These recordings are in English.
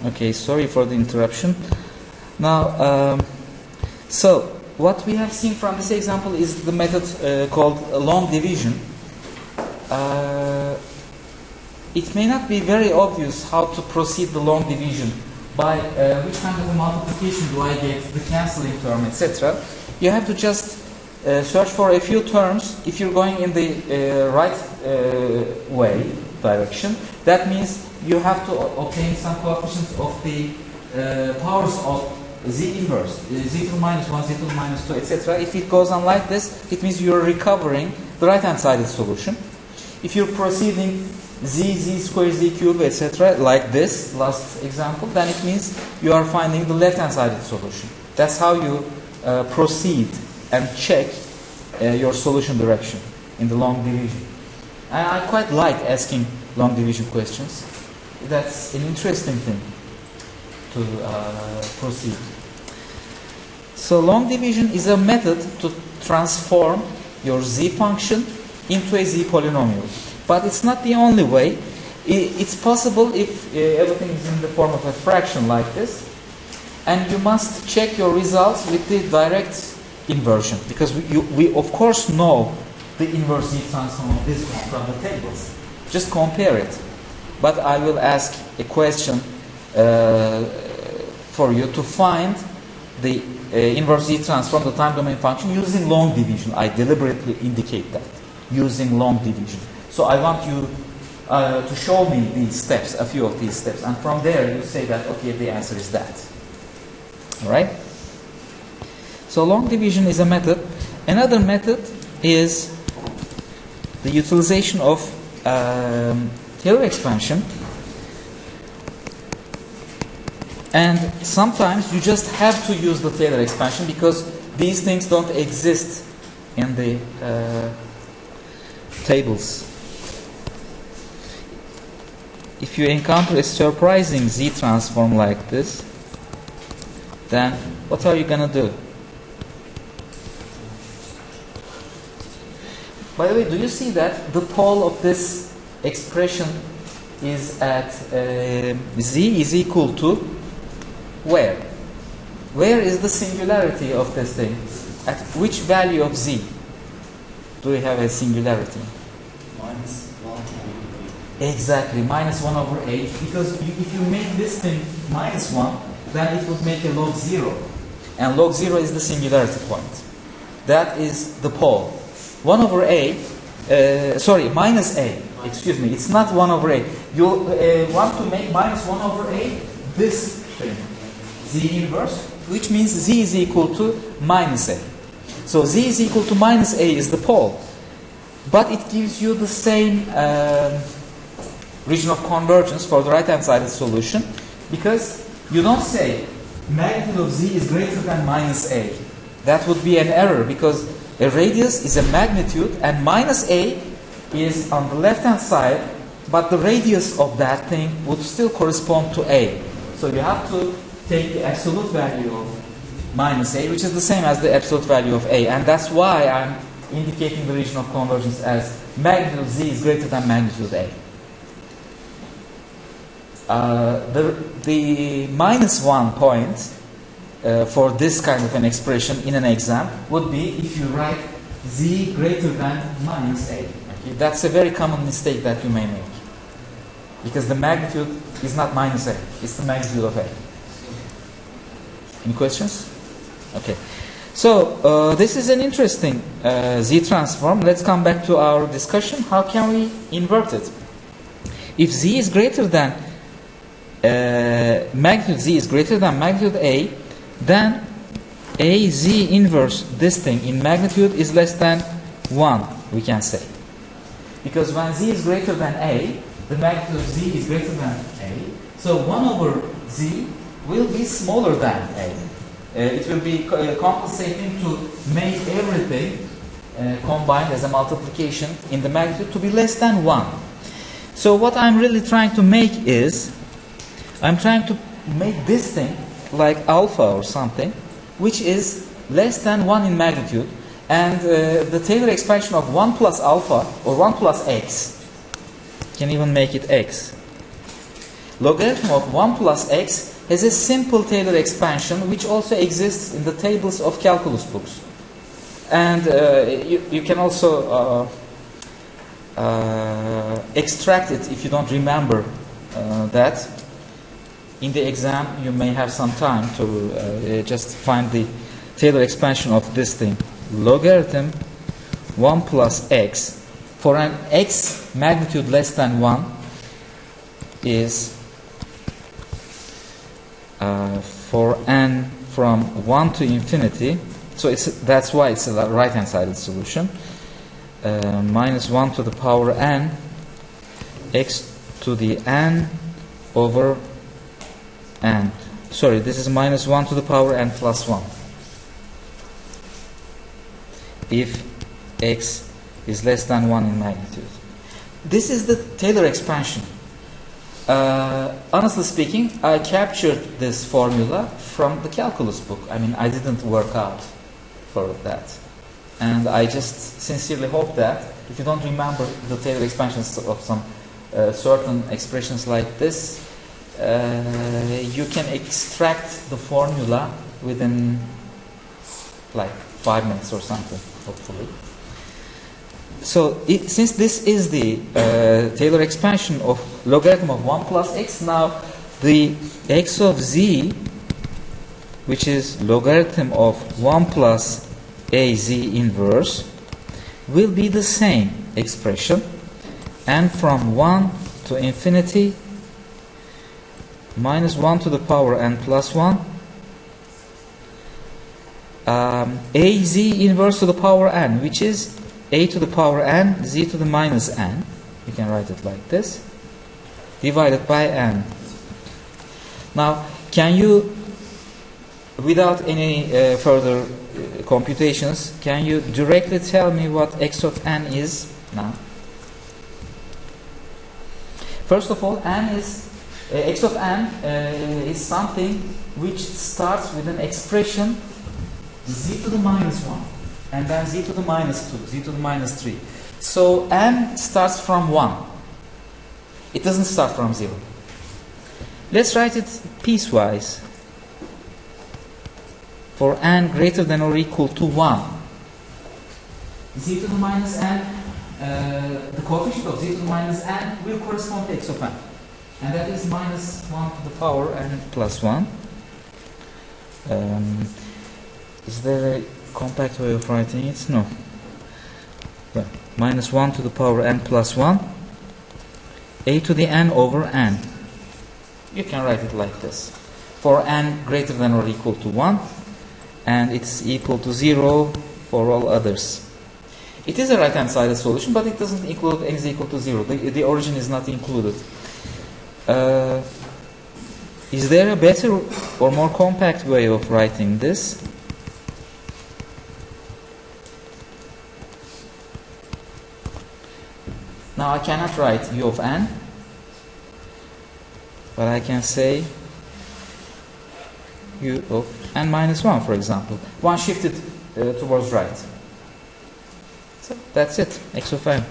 Okay, sorry for the interruption. Now, so what we have seen from this example is the method called long division. It may not be very obvious how to proceed the long division. By which kind of a multiplication do I get, the cancelling term, etc. You have to just search for a few terms. If you're going in the right way, direction, that means you have to obtain some coefficients of the powers of z inverse, z to the minus 1, z to the minus 2, etc. If it goes on like this, it means you're recovering the right-hand sided solution. If you're proceeding z square, z cube, etc., like this last example, then it means you are finding the left-hand sided solution. That's how you proceed and check your solution direction in the long division. And I quite like asking long division questions. That's an interesting thing to proceed. So long division is a method to transform your z function into a z polynomial. But it's not the only way. It's possible if everything is in the form of a fraction like this. And you must check your results with the direct inversion. Because we of course know the inverse z transform of this one from the tables. Just compare it. But I will ask a question for you to find the inverse z transform, the time domain function, using long division. I deliberately indicate that. Using long division. So I want you to show me these steps, a few of these steps. And from there you say that, okay, the answer is that. Alright? So long division is a method. Another method is the utilization of Taylor expansion. And sometimes you just have to use the Taylor expansion because these things don't exist in the tables. If you encounter a surprising z transform like this, then what are you going to do? By the way, do you see that the pole of this expression is at z is equal to where? Where is the singularity of this thing? At which value of z do we have a singularity? Minus 1 over 8. Exactly, minus 1 over 8. Because if you make this thing minus 1, then it would make a log 0. And log 0 is the singularity point. That is the pole. 1 over a, minus a. Excuse me, it's not 1 over a. You want to make minus 1 over a this thing, z inverse, which means z is equal to minus a. So z is equal to minus a is the pole. But it gives you the same region of convergence for the right-hand sided solution because you don't say magnitude of z is greater than minus a. That would be an error because a radius is a magnitude and minus a is on the left-hand side, but the radius of that thing would still correspond to a. So you have to take the absolute value of minus a, which is the same as the absolute value of a. And that's why I'm indicating the region of convergence as magnitude of z is greater than magnitude a. The minus 1 point for this kind of an expression in an exam would be if you write z greater than minus a. Okay? That's a very common mistake that you may make. Because the magnitude is not minus a, it's the magnitude of a. Any questions? Okay. So this is an interesting z transform. Let's come back to our discussion. How can we invert it? If z is greater than magnitude z is greater than magnitude a, then a z inverse this thing in magnitude is less than 1, we can say. Because when z is greater than a, the magnitude of z is greater than a. So 1 over z will be smaller than a. It will be compensating to make everything combined as a multiplication in the magnitude to be less than 1. So what I'm really trying to make is, I'm trying to make this thing like alpha or something, which is less than 1 in magnitude, and the Taylor expansion of 1 plus alpha or 1 plus x can even make it x. logarithm of 1 plus x has a simple Taylor expansion which also exists in the tables of calculus books. And you can also extract it if you don't remember that. In the exam, you may have some time to just find the Taylor expansion of this thing. Logarithm 1 plus x for an x magnitude less than 1 is for n from 1 to infinity. So that's why it's a right-hand sided solution. Minus 1 to the power n, x to the n over n. Sorry, this is minus 1 to the power n plus 1. If x is less than 1 in magnitude. This is the Taylor expansion. Honestly speaking, I captured this formula from the calculus book. I mean, I didn't work out for that. And I just sincerely hope that if you don't remember the Taylor expansions of some certain expressions like this, you can extract the formula within like 5 minutes or something, hopefully. So since this is the Taylor expansion of logarithm of 1 plus x, now the x of z, which is logarithm of 1 plus a z inverse, will be the same expression, and from 1 to infinity minus 1 to the power n plus 1 a z inverse to the power n, which is a to the power n, z to the minus n. You can write it like this, divided by n. Now, can you, without any further computations, can you directly tell me what x of n is now? First of all, n is x of n is something which starts with an expression z to the minus 1 and then z to the minus 2, z to the minus 3. So n starts from 1. It doesn't start from 0. Let's write it piecewise. For n greater than or equal to 1, z to the minus n, the coefficient of z to the minus n will correspond to x of n. And that is minus 1 to the power n plus 1. Is there a compact way of writing it? No. Well, minus 1 to the power n plus 1, a to the n over n. You can write it like this. For n greater than or equal to 1, and it's equal to 0 for all others. It is a right-hand sided solution, but it doesn't include n is equal to 0. The origin is not included. Is there a better or more compact way of writing this? Now I cannot write u of n, but I can say u of n minus 1, for example. 1 shifted towards right. So that's it, x of n.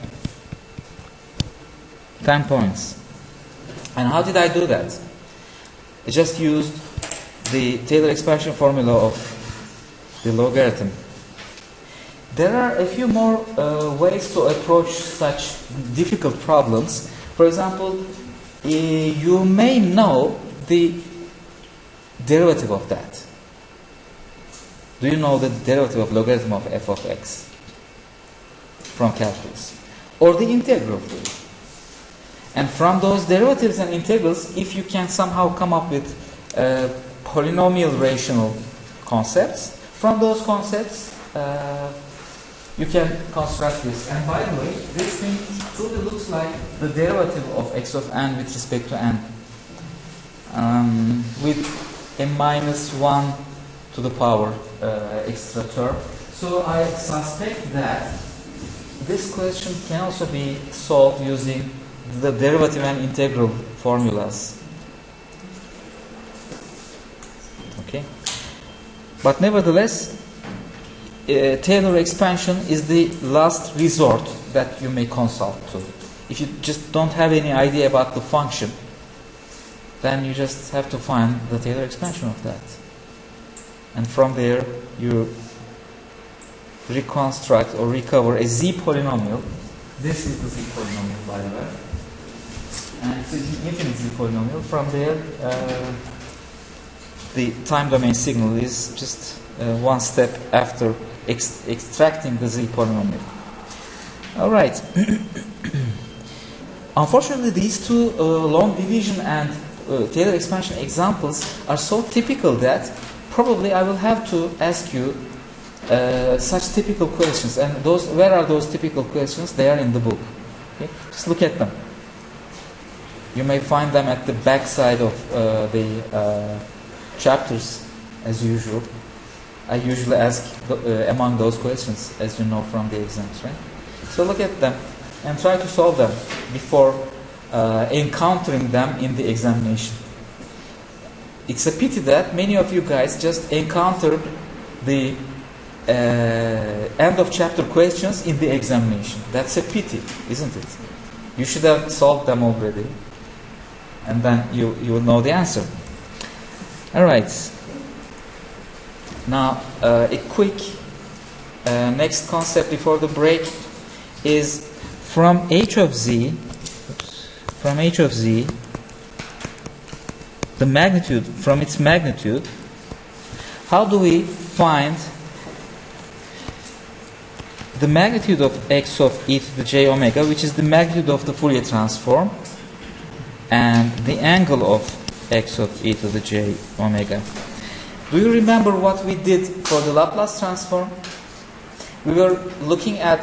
10 points. And how did I do that? I just used the Taylor expansion formula of the logarithm. There are a few more ways to approach such difficult problems. For example, you may know the derivative of that. Do you know the derivative of logarithm of f of x from calculus? Or the integral? And from those derivatives and integrals, if you can somehow come up with polynomial rational concepts, from those concepts you can construct this. And by the way, this thing truly looks like the derivative of x of n with respect to n, with a minus 1 to the power extra term. So I suspect that this question can also be solved using the derivative and integral formulas. Okay, but nevertheless, Taylor expansion is the last resort that you may consult to. If you just don't have any idea about the function, then you just have to find the Taylor expansion of that. And from there, you reconstruct or recover a Z polynomial. This is the Z polynomial, by the way. And it's an infinite Z polynomial. From there, the time domain signal is just one step after extracting the Z polynomial. All right. Unfortunately, these two long division and Taylor expansion examples are so typical that probably I will have to ask you such typical questions. And those, where are those typical questions? They are in the book. Okay? Just look at them. You may find them at the back side of the chapters, as usual. I usually ask among those questions, as you know from the exams, right? So look at them and try to solve them before encountering them in the examination. It's a pity that many of you guys just encountered the end of chapter questions in the examination. That's a pity, isn't it? You should have solved them already, and then you will know the answer. All right. Now, a quick next concept before the break is from h of z, the magnitude, from its magnitude, how do we find the magnitude of x of e to the j omega, which is the magnitude of the Fourier transform, and the angle of x of e to the j omega? Do you remember what we did for the Laplace transform? We were looking at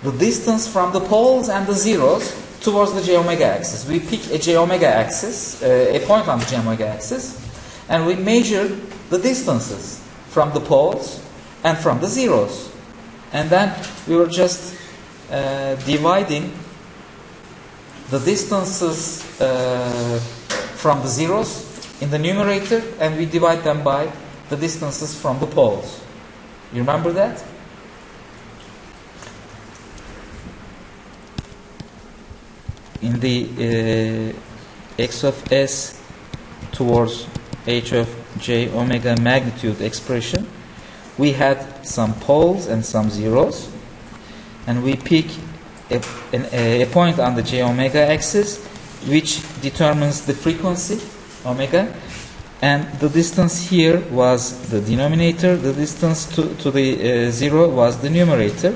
the distance from the poles and the zeros towards the j omega axis. We pick a j omega axis, a point on the j omega axis, and we measure the distances from the poles and from the zeros. And then we were just dividing the distances from the zeros in the numerator, and we divide them by the distances from the poles. You remember that? In the x of s towards h of j omega magnitude expression, we had some poles and some zeros, and we pick a point on the j omega axis which determines the frequency omega, and the distance here was the denominator, the distance to the zero was the numerator,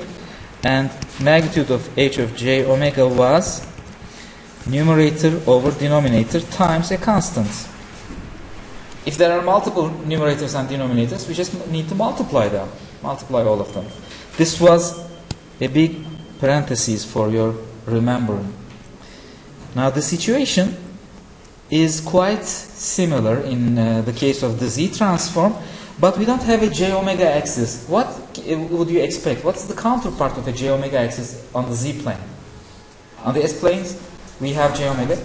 and magnitude of h of j omega was numerator over denominator times a constant. If there are multiple numerators and denominators, we just need to multiply them, multiply all of them. This was a big parenthesis for your remembering. Now the situation is quite similar in the case of the Z transform, but we don't have a j omega axis. What would you expect? What's the counterpart of a j omega axis on the Z plane? On the S planes, we have j omega.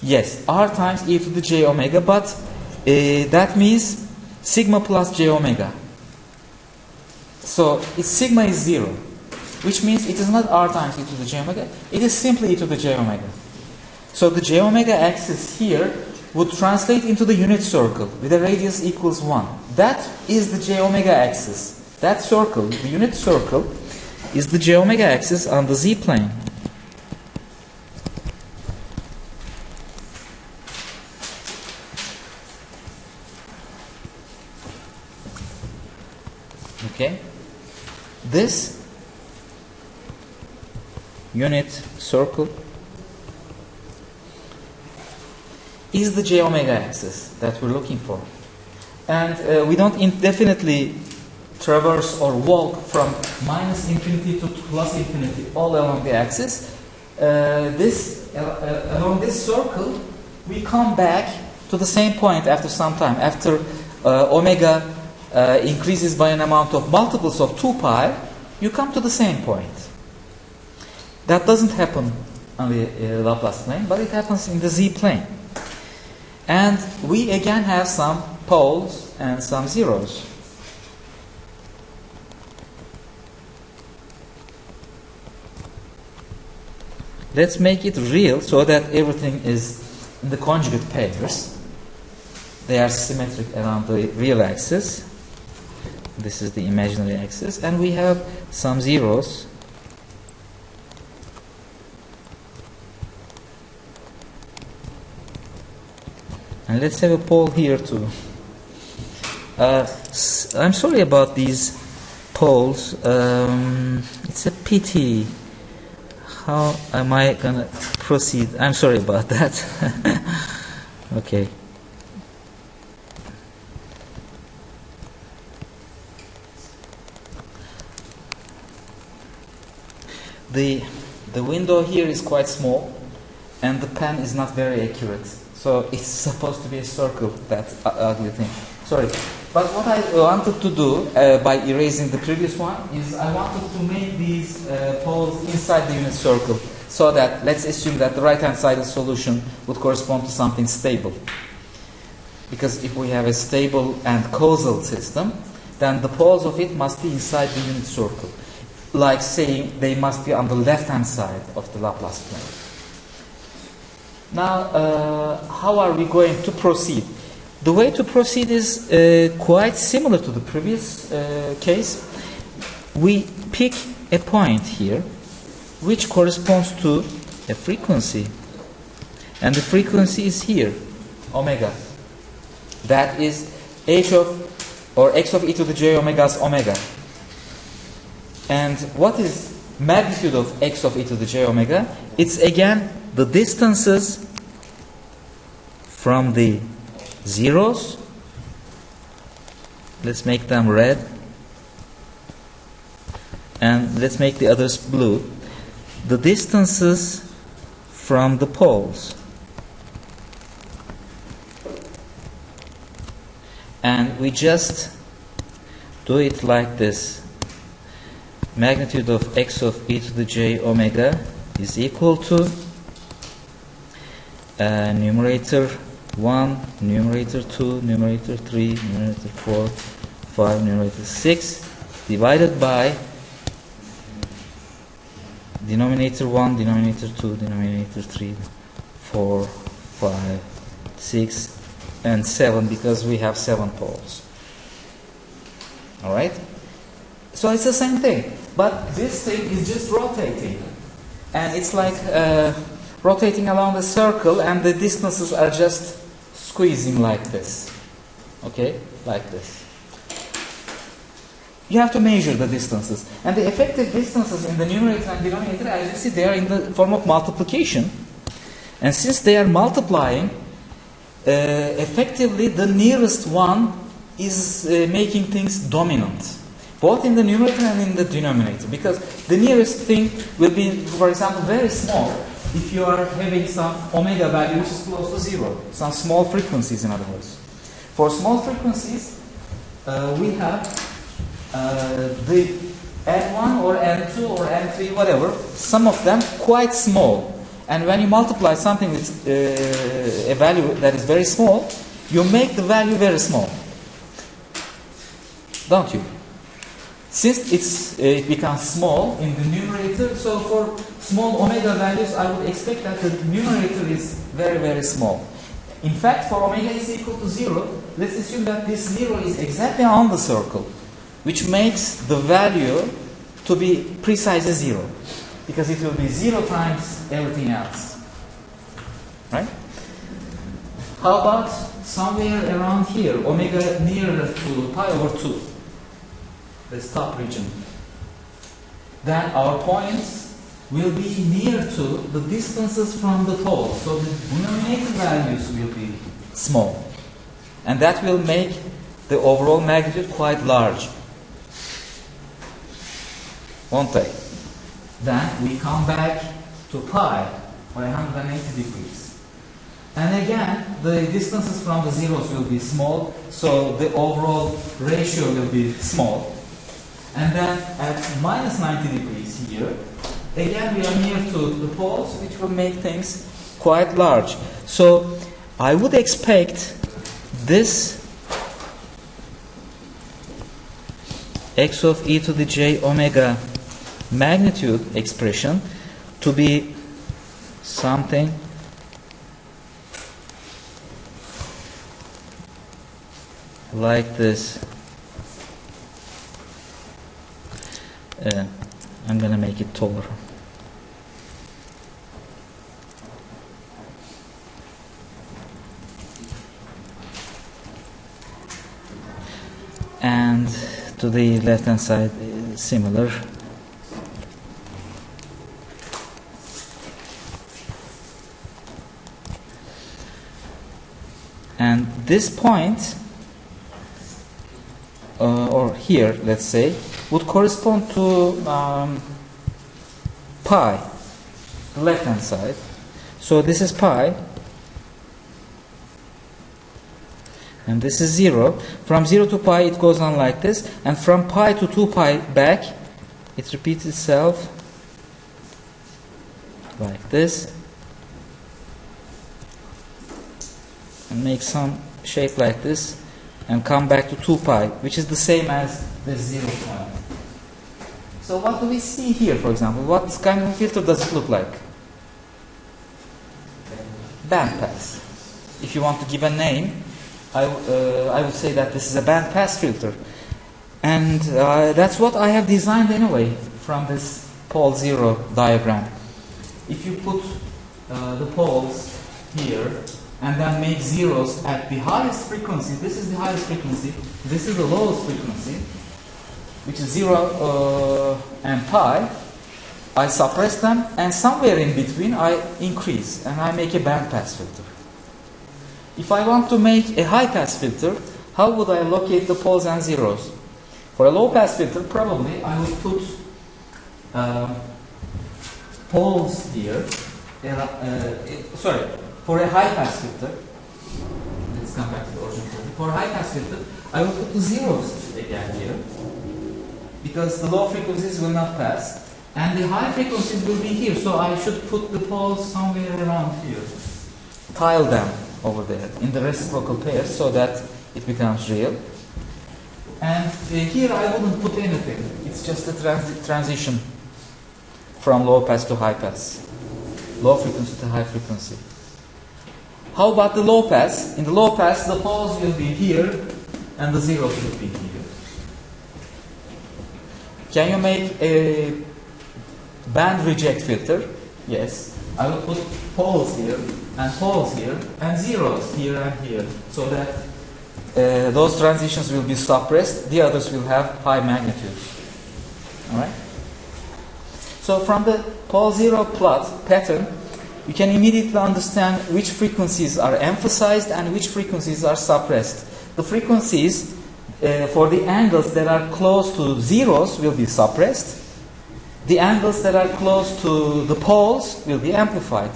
Yes, r times e to the j omega, but that means sigma plus j omega. So its sigma is 0, which means it is not r times e to the j omega, it is simply e to the j omega. So the j omega axis here would translate into the unit circle with a radius equals 1. That is the j omega axis. That circle, the unit circle, is the j omega axis on the Z plane. Okay? This unit circle is the j omega axis that we're looking for. And we don't indefinitely traverse or walk from minus infinity to plus infinity all along the axis. Along this circle, we come back to the same point after some time. After omega increases by an amount of multiples of 2 pi, you come to the same point. That doesn't happen on the Laplace plane, but it happens in the Z plane. And we again have some poles and some zeros. let's make it real so that everything is in the conjugate pairs. They are symmetric around the real axis. This is the imaginary axis, and we have some zeros. And let's have a pole here too. I'm sorry about these poles. It's a pity. How am I gonna proceed? I'm sorry about that. Okay. The window here is quite small, and the pen is not very accurate. So it's supposed to be a circle, that ugly thing. Sorry. But what I wanted to do by erasing the previous one is I wanted to make these poles inside the unit circle, so that let's assume that the right-hand side of the solution would correspond to something stable. Because if we have a stable and causal system, then the poles of it must be inside the unit circle. Like saying they must be on the left-hand side of the Laplace plane. Now, how are we going to proceed? The way to proceed is quite similar to the previous case. We pick a point here which corresponds to a frequency. And the frequency is here, omega. That is h of, or x of e to the j omega's omega. And what is magnitude of x of e to the j omega? It's again the distances from the zeros. Let's make them red. And let's make the others blue. The distances from the poles. And we just do it like this. Magnitude of x of e to the j omega is equal to numerator 1, numerator 2, numerator 3, numerator 4, 5, numerator 6 divided by denominator 1, denominator 2, denominator 3, 4, 5, 6 and 7, because we have 7 poles. Alright? So it's the same thing, but this thing is just rotating, and it's like rotating along the circle, and the distances are just squeezing like this. Okay? Like this. You have to measure the distances, and the effective distances in the numerator and denominator, as you see, they are in the form of multiplication, and since they are multiplying, effectively the nearest one is making things dominant, both in the numerator and in the denominator, because the nearest thing will be, for example, very small if you are having some omega value which is close to 0, some small frequencies in other words. For small frequencies, we have the N1 or N2 or N3, whatever, some of them quite small. And when you multiply something with a value that is very small, you make the value very small. Don't you? Since it becomes small in the numerator, so for small omega values, I would expect that the numerator is very, very small. In fact, for omega is equal to 0, let's assume that this 0 is exactly on the circle, which makes the value to be precisely 0, because it will be 0 times everything else. Right? How about somewhere around here, omega nearer to pi over 2, the top region? Then our points will be near to the distances from the poles, so the denominator values will be small, and that will make the overall magnitude quite large, won't they? Then we come back to pi by 180 degrees. And again, the distances from the zeros will be small, so the overall ratio will be small. And then at minus 90 degrees here, again we are near to the poles, which will make things quite large. So I would expect this x of e to the j omega magnitude expression to be something like this. I'm gonna make it taller. And to the left hand side, similar. And this point, or here, let's say, would correspond to pi, the left hand side. So this is pi, and this is 0. From 0 to pi it goes on like this, and from pi to 2 pi back it repeats itself like this, and make some shape like this, and come back to 2 pi, which is the same as the 0 point. So what do we see here, for example? What kind of a filter does it look like? Bandpass. If you want to give a name, I would say that this is a bandpass filter. And that's what I have designed anyway from this pole 0 diagram. If you put the poles here and then make zeros at the highest frequency, this is the highest frequency, this is the lowest frequency, which is 0 and pi, I suppress them, and somewhere in between I increase, and I make a bandpass filter. If I want to make a high-pass filter, how would I locate the poles and zeros? For a low-pass filter, probably I would put poles here. For a high-pass filter, let's come back to the original filter. For a high-pass filter, I will put the zeros again here, because the low frequencies will not pass, and the high frequencies will be here. So I should put the poles somewhere around here, tile them over there in the reciprocal pairs so that it becomes real. And here I wouldn't put anything. It's just a transition from low pass to high pass, low frequency to high frequency. How about the low pass? In the low pass, the poles will be here and the zeros will be here. Can you make a band reject filter? Yes. I will put poles here and zeros here and here, so that those transitions will be suppressed, the others will have high magnitude. Alright? So from the pole 0 plot pattern, you can immediately understand which frequencies are emphasized and which frequencies are suppressed. The frequencies for the angles that are close to zeros will be suppressed. The angles that are close to the poles will be amplified.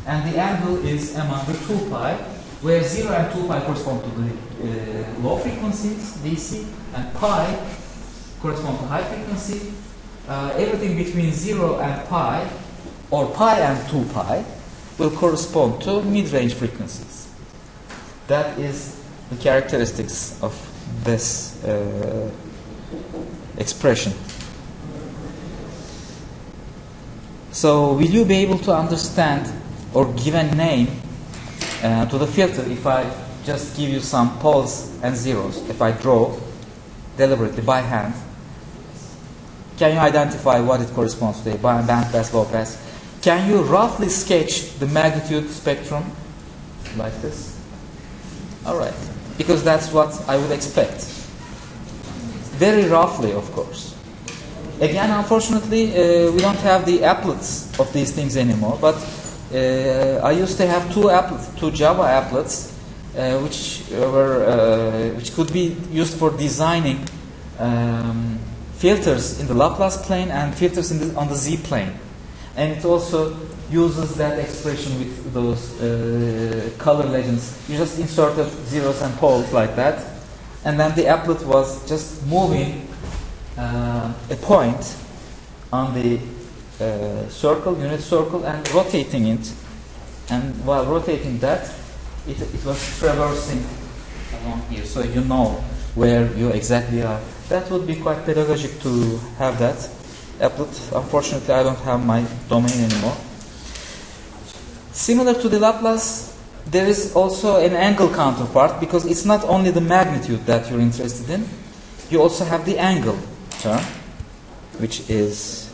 And the angle is among the 2 pi, where 0 and 2 pi correspond to the low frequencies, DC, and pi correspond to high frequency. Everything between 0 and pi, or pi and 2 pi, will correspond to mid-range frequencies. That is the characteristics of this expression. So will you be able to understand or give a name to the filter if I just give you some poles and zeros, if I draw deliberately by hand? Can you identify what it corresponds to, band pass, low pass? Can you roughly sketch the magnitude spectrum like this? Alright, because that's what I would expect. Very roughly, of course. Again, unfortunately, we don't have the applets of these things anymore, but I used to have two Java applets, which could be used for designing filters in the Laplace plane and filters on the Z plane. And it also uses that expression with those color legends. You just inserted zeros and poles like that, and then the applet was just moving a point on the unit circle, and rotating it. And while rotating that, it was traversing along here, so you know where you exactly are. That would be quite pedagogic to have that applet. Unfortunately, I don't have my domain anymore. Similar to the Laplace, there is also an angle counterpart, because it's not only the magnitude that you're interested in, you also have the angle term, which is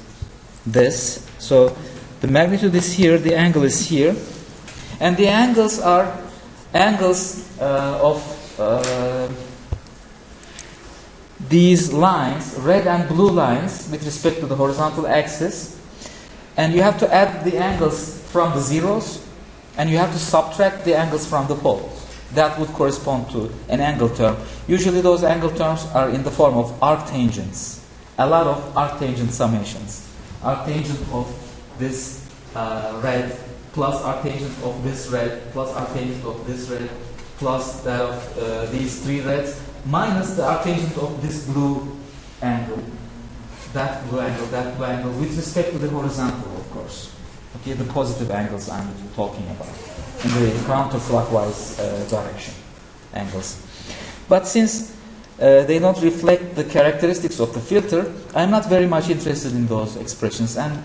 this. So the magnitude is here, the angle is here, and the angles are angles of these lines, red and blue lines, with respect to the horizontal axis, and you have to add the angles from the zeros, and you have to subtract the angles from the poles. That would correspond to an angle term. Usually those angle terms are in the form of arctangents. A lot of arctangent summations. Arctangent of this red, plus arctangent of this red, plus arctangent of this red, plus that of these three reds, minus the arctangent of this blue angle, that blue angle, with respect to the horizontal, of course. Okay, the positive angles I'm talking about, in the counterclockwise direction angles. But since they don't reflect the characteristics of the filter, I'm not very much interested in those expressions, and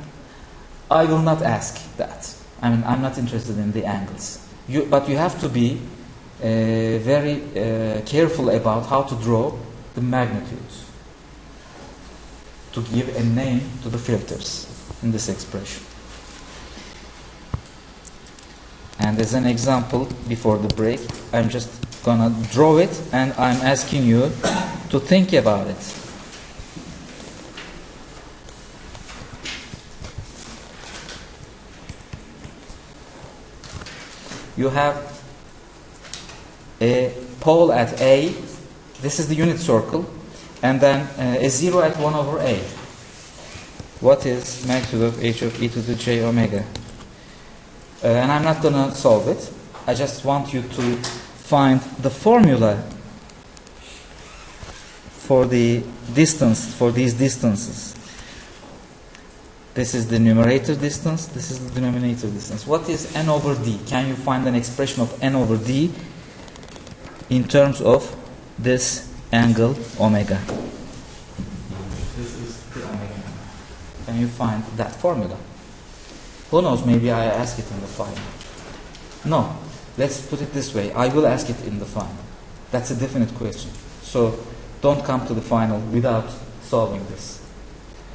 I will not ask that. I mean, I'm not interested in the angles. But you have to be very careful about how to draw the magnitudes to give a name to the filters in this expression. And as an example, before the break, I'm just gonna draw it, and I'm asking you to think about it. You have a pole at A, this is the unit circle, and then a 0 at 1 over A. What is magnitude of h of e to the j omega? And I'm not going to solve it. I just want you to find the formula for the distance, for these distances. This is the numerator distance, this is the denominator distance. What is n over d? Can you find an expression of n over d in terms of this angle omega? This is the omega. Can you find that formula? Who knows, maybe I ask it in the final. No, let's put it this way. I will ask it in the final. That's a definite question. So don't come to the final without solving this.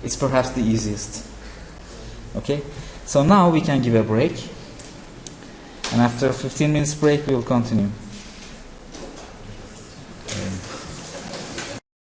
It's perhaps the easiest. Okay? So now we can give a break. And after a 15 minutes break, we will continue.